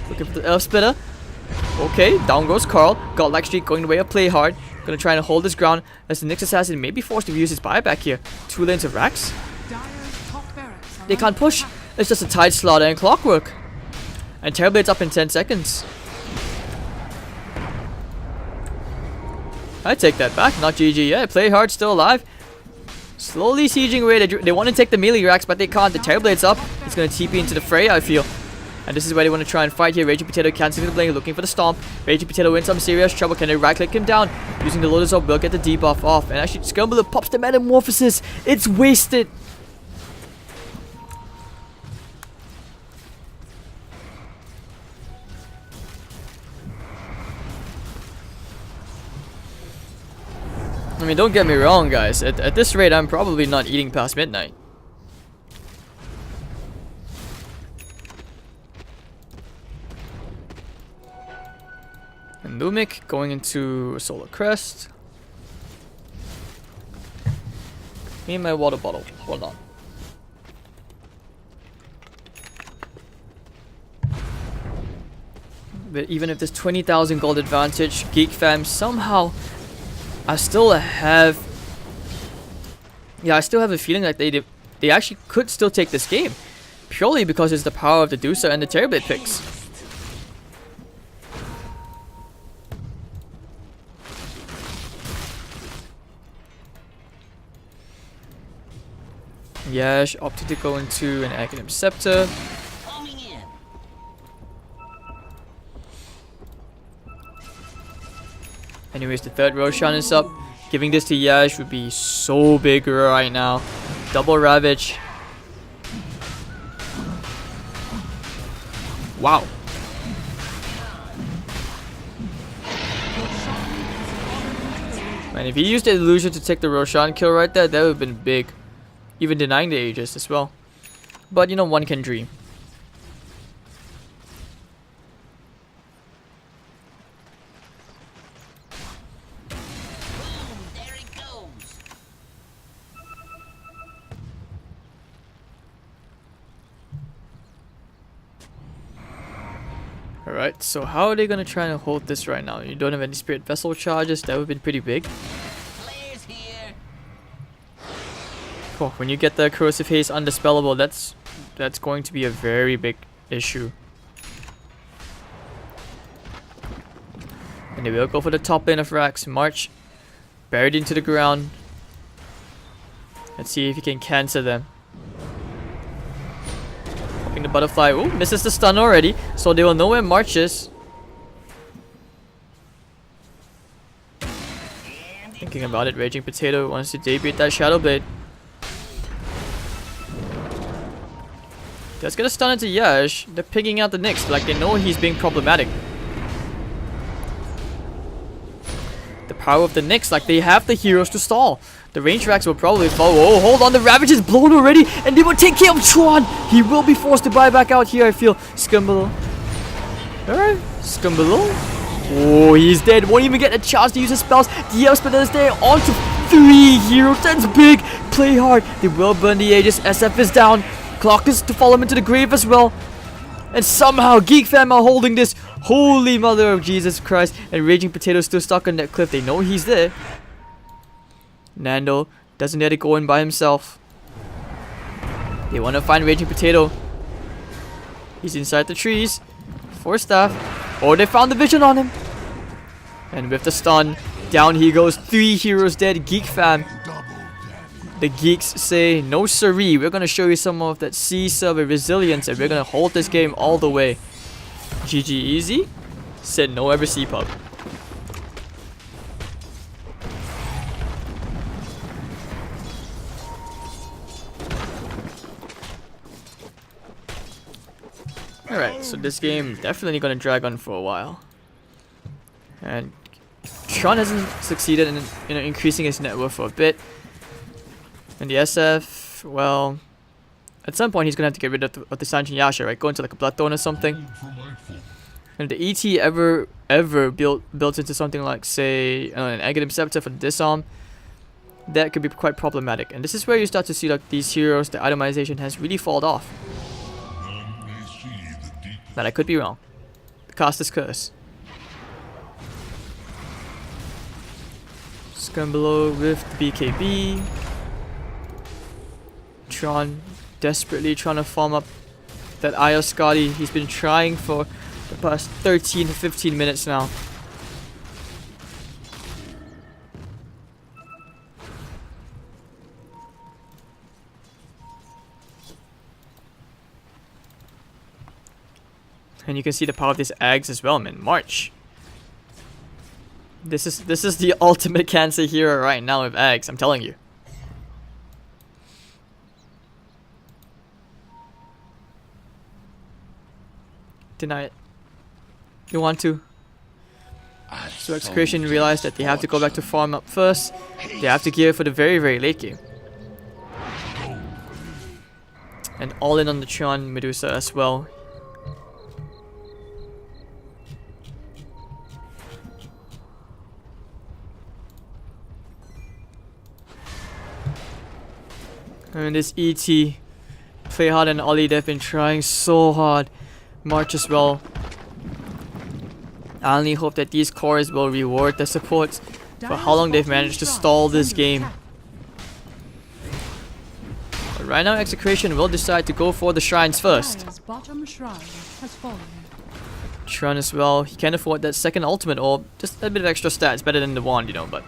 Looking for the Elf Splitter. Okay, down goes Carl. Godlike Streak going the way of Play Hard. Gonna try and hold his ground as the Nyx Assassin may be forced to use his buyback here. 2 lanes of racks. They can't push. It's just a tight slaughter and Clockwork. And Terrorblade's up in 10 seconds. I take that back. Not GG yet. Play Hard still alive. Slowly sieging away. They want to take the melee racks, but they can't. The Terrorblade's up. It's going to TP into the fray, I feel. And this is where they want to try and fight here. Raging Potato cancelling the blade, looking for the stomp. Raging Potato in some serious trouble. Can they right click him down? Using the Lotus Orb will get the debuff off. And actually, Scumbaloo pops the Metamorphosis. It's wasted. I mean, don't get me wrong, guys. At this rate, I'm probably not eating past midnight. And Lumic going into a Solar Crest. Me and my water bottle. Hold on. But even if there's 20,000 gold advantage, GeekFam somehow... I still have a feeling like they actually could still take this game. Purely because it's the power of the Dusa and the Terrorblade picks. Yash opted to go into an Aghanim Scepter. Anyways, the third Roshan is up. Giving this to Yash would be so big right now. Double Ravage. Wow. Man, if he used the illusion to take the Roshan kill right there, that would have been big. even denying the Aegis as well. But you know, one can dream. There it goes. Alright, so how are they gonna try and hold this right now? You don't have any Spirit Vessel charges, that would have been pretty big. Players here. Oh, when you get the Corrosive Haze undispellable, that's going to be a very big issue. And they will go for the top lane of Rax. March buried into the ground. Let's see if he can cancel them. Popping the butterfly. Ooh, misses the stun already. So they will know where March is. Thinking about it, Raging Potato wants to debut that Shadow Blade. That's gonna stun into Yash. They're picking out the Nyx, like they know he's being problematic. The power of the Nyx, like they have the heroes to stall. The range racks will probably fall. Oh, hold on, the Ravage is blown already, and they will take care of Tron. He will be forced to buy back out here, I feel. Scumbalo. Alright, Scumbalo. Oh, he's dead. Won't even get a chance to use his spells. The Elspeth is there. On to 3 heroes. That's big. Play hard. They will burn the Aegis. SF is down. Clock is to follow him into the grave as well. And somehow GeekFam are holding this. Holy mother of Jesus Christ. And Raging Potato still stuck on that cliff. They know he's there. Nando doesn't let it go in by himself. They want to find Raging Potato. He's inside the trees. 4 staff. Oh, they found the vision on him. And with the stun, down he goes. 3 heroes dead. GeekFam. The Geeks say, no siree, we're gonna show you some of that C-server resilience and we're gonna hold this game all the way. GG easy? Said no ever C-pub. Alright, so this game definitely gonna drag on for a while. And Tron hasn't succeeded in increasing his net worth for a bit. And the SF, well, at some point he's gonna have to get rid of the Sanjin Yasha, right? Go into like a Bloodthorn or something. And the ET ever built into something like, say, an Aghanim Scepter for the disarm, that could be quite problematic. And this is where you start to see like these heroes, the itemization has really fallen off. But I could be wrong. The caster's curse. Scumbalo with the BKB. Tron desperately trying to farm up that Io Scotty. He's been trying for the past 13 to 15 minutes now. And you can see the power of this Ags as well, man. March. This is the ultimate cancer hero right now with Ags, I'm telling you. Deny it. You want to. So Execration realized that they have to go back to farm up first. They have to gear for the very, very late game. And all in on the Tron Medusa as well. And this ET, Play Hard and Ollie, they've been trying so hard. March as well. I only hope that these cores will reward the supports for how long they've managed to stall this game. But right now Execration will decide to go for the shrines first. Tron as well, he can afford that second ultimate or just a bit of extra stats, better than the wand, you know, but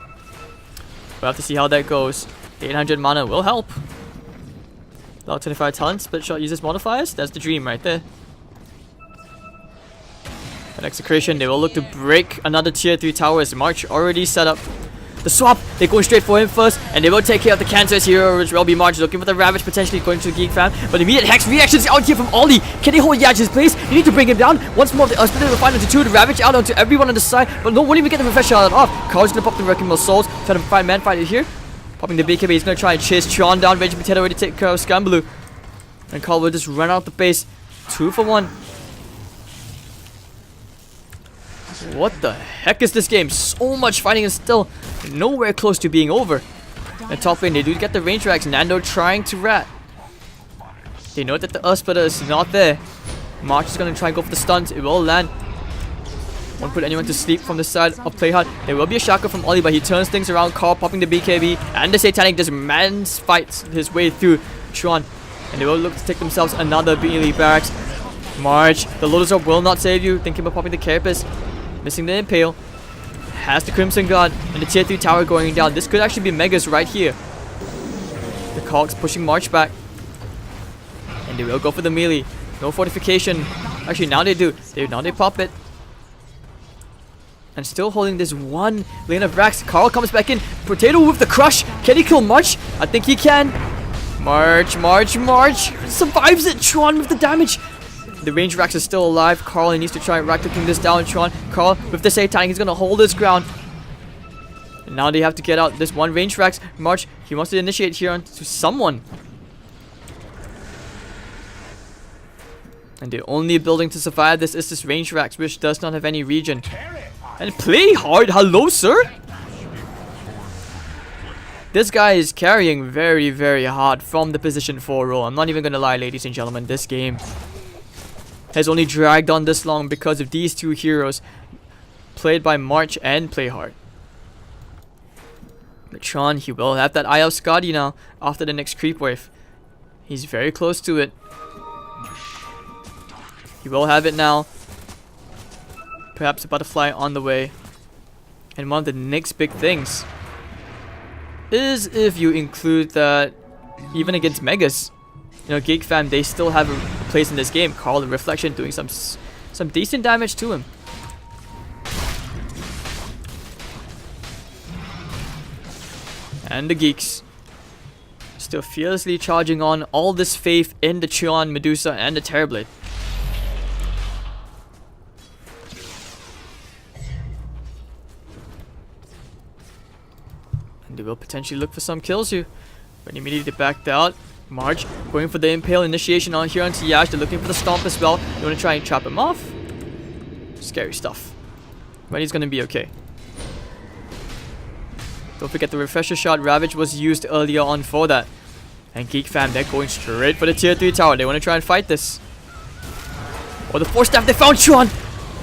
we'll have to see how that goes. 800 mana will help. About 25 talents, split shot uses modifiers, that's the dream right there. At Execration, they will look to break another tier 3 tower as March already set up the swap. They're going straight for him first, and they will take care of the Cancerous hero, which will be March looking for the Ravage, potentially going to GeekFam. But immediate Hex reactions out here from Ollie. Can they hold Yach's place? They need to bring him down. Once more, the split will find into 2, the Ravage out onto everyone on the side, but no, won't even get the refresh shot off. Carl's gonna pop the Wrecking Ball Souls, try to find Manfighter here. Popping the BKB, he's gonna try and chase Tron down. Raging Potato ready to take care of Scramblue. And Carl will just run out the base. 2 for 1. What the heck is this game? So much fighting and still nowhere close to being over. And top lane, they do get the range racks. Nando trying to rat. They know that the Earth Splitter is not there. March is going to try and go for the stuns. It will land. Won't put anyone to sleep from the side of Playhard. There will be a Shaka from Oli, but he turns things around. Carl popping the BKB. And the Satanic just man's fights his way through Tron. And they will look to take themselves another Beely Barracks. March, the Lotus Orb will not save you. Thinking about popping the Carapace. Missing the Impale. Has the Crimson Guard. And the tier 3 tower going down. This could actually be Megas right here. The Cogs pushing March back. And they will go for the melee. No fortification. Actually, now they do. Now they pop it. And still holding this one lane of racks. Carl comes back in. Potato with the crush. Can he kill March? I think he can. March. Survives it. Tron with the damage. The range racks are still alive. Carl needs to try and rack cooking this down. Tron. Carl with the Satanic. He's going to hold his ground. And now they have to get out this one range racks. March. He wants to initiate here onto someone. And the only building to survive this is this range racks, which does not have any region. And play hard. Hello, sir. This guy is carrying very, very hard from the position 4 role. I'm not even gonna lie, ladies and gentlemen. This game has only dragged on this long because of these 2 heroes played by March and Play Hard. But Tron, he will have that Eye of Skadi now after the next creep wave. He's very close to it. He will have it now. Perhaps a butterfly on the way. And one of the next big things is if you include that even against Megas, you know, GeekFam, they still have a place in this game. Carl and Reflection doing some decent damage to him. And the Geeks still fearlessly charging on. All this faith in the Chion, Medusa, and the Terrorblade. They will potentially look for some kills here. But immediately backed out. March going for the Impale initiation on here onto Yash. They're looking for the Stomp as well. They want to try and trap him off. Scary stuff. But he's going to be okay. Don't forget the Refresher Shot. Ravage was used earlier on for that. And GeekFam, they're going straight for the tier 3 tower. They want to try and fight this. Oh, the Force Staff, they found Tron!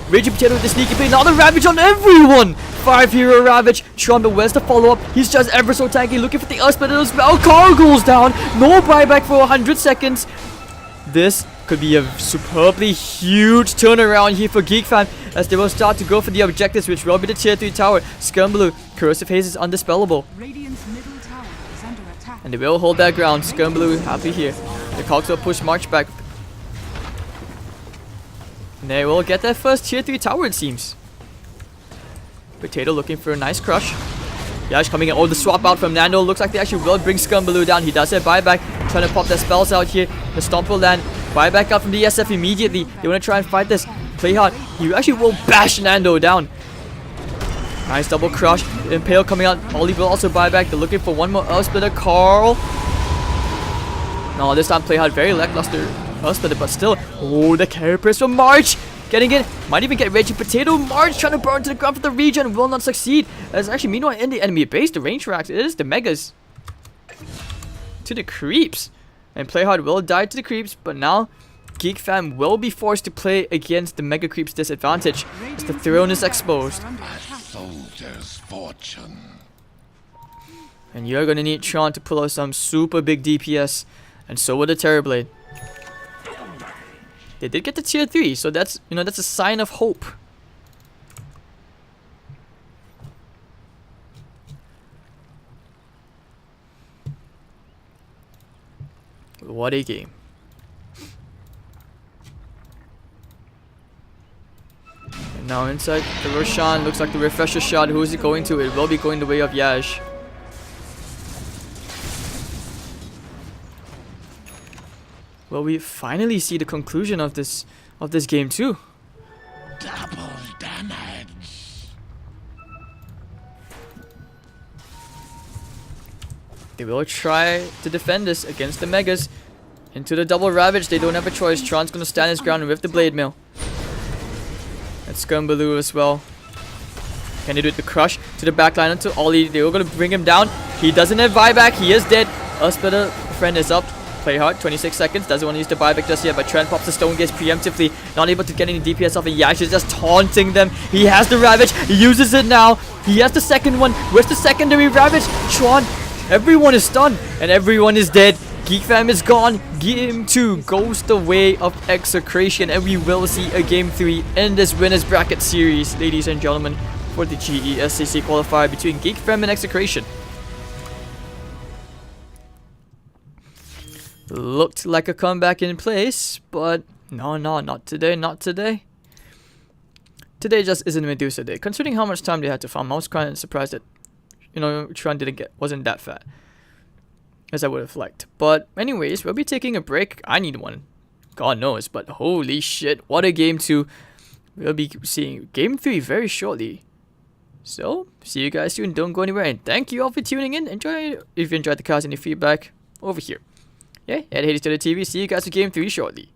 Raging Potato with the sneaky play. Now the Ravage on everyone! 5 hero Ravage. Tron, but where's the follow-up? He's just ever so tanky. Looking for the Earth Splitter as well. Carl goes down. No buyback for 100 seconds. This could be a superbly huge turnaround here for GeekFam as they will start to go for the objectives, which will be the tier 3 tower. Skirmblue, Corrosive Haze is undispellable. Radiant's middle tower is under attack. And they will hold that ground. Skirmblue happy here. The Cogs will push March back. And they will get their first tier 3 tower, it seems. Potato looking for a nice crush. Yash coming in. Oh, the swap out from Nando. Looks like they actually will bring Skirmblue down. He does have buyback. Trying to pop their spells out here. The Stomp will land. Buyback out from the SF immediately. They want to try and fight this. Play hard. He actually will bash Nando down. Nice double crush. Impale coming out. Ollie will also buy back. They're looking for one more Earth Splitter. Carl. No, this time Play hard. Very lackluster Earth Splitter, but still. Oh, the Carapace from March. Getting in. Might even get Raging Potato. March trying to burn to the ground for the region. Will not succeed. As actually, meanwhile, in the enemy base, the range racks. It is the Megas. To the creeps. And Play hard will die to the creeps, but now GeekFam will be forced to play against the Mega Creeps' disadvantage as the throne is exposed. A soldier's fortune. And you're gonna need Tron to pull out some super big DPS, and so will the Terrorblade. They did get to tier 3, so that's, you know, that's a sign of hope. What a game. And now inside the Roshan, looks like the Refresher Shot. Who is it going to? It will be going the way of Yash. Well, we finally see the conclusion of this game too. Double damage. They will try to defend this against the Megas. Into the double Ravage. They don't have a choice. Tron's gonna stand his ground with the Blade Mail. And Scumbaloo as well. Can they do it? The Crush to the backline onto Ollie. They were gonna bring him down. He doesn't have buyback. He is dead. Uspeter friend is up. Play hard. 26 seconds. Doesn't want to use the buyback just yet. But Trent pops the Stone Gaze preemptively. Not able to get any DPS off. And Yash is just taunting them. He has the Ravage. He uses it now. He has the second one. Where's the secondary Ravage? Tron. Everyone is stunned. And everyone is dead. GeekFam is gone. Game 2 goes the way of Execration. And we will see a Game 3 in this Winners Bracket series, ladies and gentlemen, for the GESC Qualifier between GeekFam and Execration. Looked like a comeback in place, but no, not today, not today. Today just isn't Medusa Day. Considering how much time they had to farm, I was kind of surprised that, you know, Tron wasn't that fat as I would have liked. But anyways, we'll be taking a break. I need one, God knows, but holy shit, what a Game 2. We'll be seeing Game 3 very shortly. So, see you guys soon. Don't go anywhere, and thank you all for tuning in. Enjoy. If you enjoyed the cast, any feedback, over here. Yeah, at Hades to the TV. See you guys for Game 3 shortly.